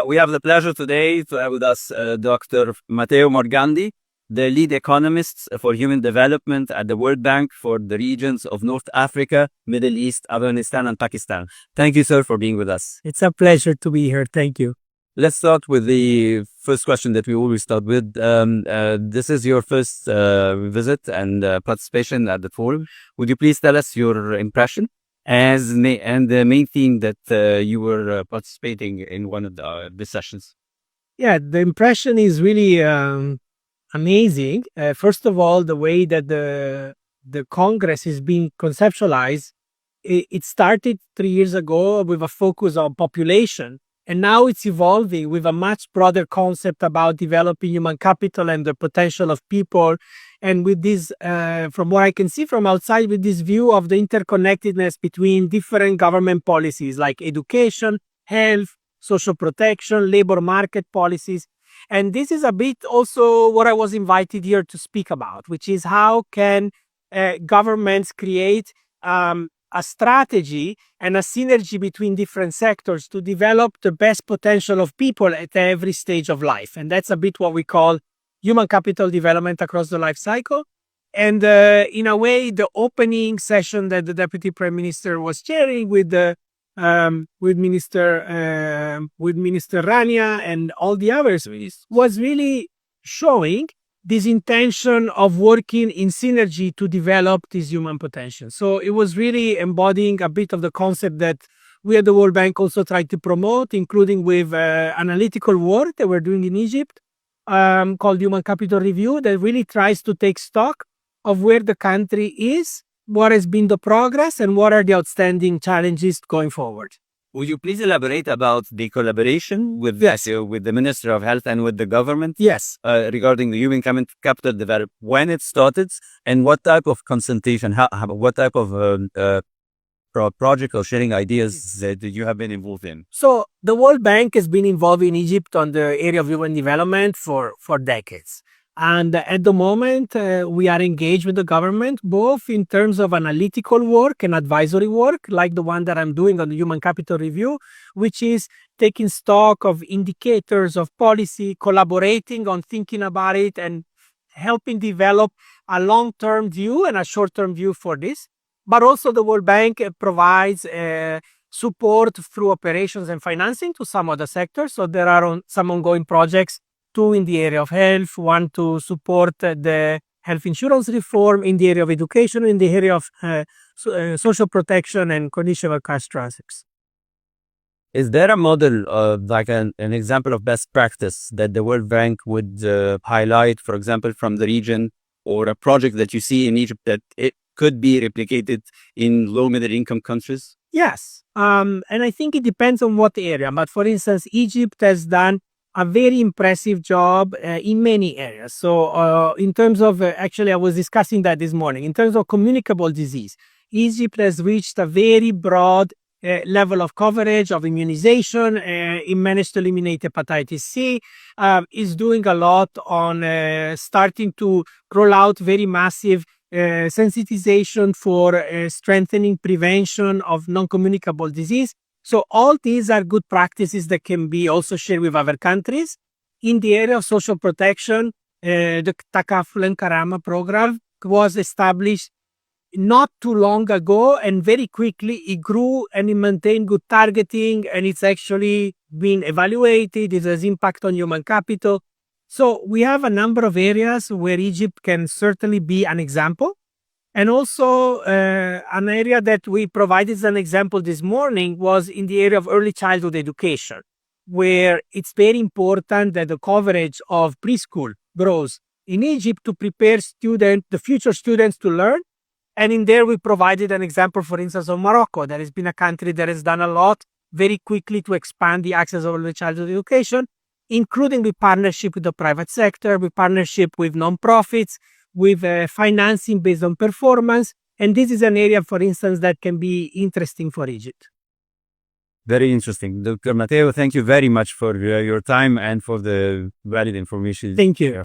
We have the pleasure today to have with us Dr. Matteo Morgandi, the lead economist for human development at the World Bank for the regions of North Africa, Middle East, Afghanistan, and Pakistan. Thank you, sir, for being with us. It's a pleasure to be here. Thank you. Let's start with the first question that we always start with. This is your first visit and participation at the forum. Would you please tell us your impression and the main theme that you were participating in one of the sessions? Yeah, the impression is really amazing. First of all, the way that the Congress is being conceptualized, it started 3 years ago with a focus on population. And now it's evolving with a much broader concept about developing human capital and the potential of people. And with this, from what I can see from outside, with this view of the interconnectedness between different government policies like education, health, social protection, labor market policies. And this is a bit also what I was invited here to speak about, which is how can governments create a strategy and a synergy between different sectors to develop the best potential of people at every stage of life. And that's a bit what we call human capital development across the life cycle. And in a way, the opening session that the Deputy Prime Minister was chairing with Minister Rania and all the others was really showing this intention of working in synergy to develop this human potential. So it was really embodying a bit of the concept that we at the World Bank also tried to promote, including with analytical work that we're doing in Egypt called Human Capital Review, that really tries to take stock of where the country is, what has been the progress, and what are the outstanding challenges going forward. Would you please elaborate about the collaboration with the Minister of Health and with the government? Yes. Regarding the human capital development, when it started, and what type of consultation, what type of project or sharing ideas that you have been involved in? So the World Bank has been involved in Egypt on the area of human development for decades. And at the moment, we are engaged with the government, both in terms of analytical work and advisory work, like the one that I'm doing on the Human Capital Review, which is taking stock of indicators of policy, collaborating on thinking about it, and helping develop a long-term view and a short-term view for this. But also the World Bank provides support through operations and financing to some other sectors. So there are some ongoing projects, two in the area of health, one to support the health insurance reform, in the area of education, in the area of social protection and conditional cash transfers. Is there a model, like an example of best practice that the World Bank would highlight, for example, from the region, or a project that you see in Egypt that it could be replicated in low middle income countries? Yes. And I think it depends on what area. But for instance, Egypt has done a very impressive job in many areas. So in terms of, actually, I was discussing that this morning, in terms of communicable disease, Egypt has reached a very broad level of coverage of immunization. It managed to eliminate hepatitis C, is doing a lot on starting to roll out very massive sensitization for strengthening prevention of non-communicable disease. So all these are good practices that can be also shared with other countries. In the area of social protection, the Takaful and Karama program was established not too long ago, and very quickly it grew and it maintained good targeting, and it's actually been evaluated. It has impact on human capital. So we have a number of areas where Egypt can certainly be an example. And also an area that we provided as an example this morning was in the area of early childhood education, where it's very important that the coverage of preschool grows in Egypt to prepare the future students to learn. And in there, we provided an example, for instance, of Morocco. That has been a country that has done a lot very quickly to expand the access of early childhood education, including with partnership with the private sector, with partnership with nonprofits, with financing based on performance. And this is an area, for instance, that can be interesting for Egypt. Very interesting. Dr. Matteo, thank you very much for your time and for the valid information. Thank you.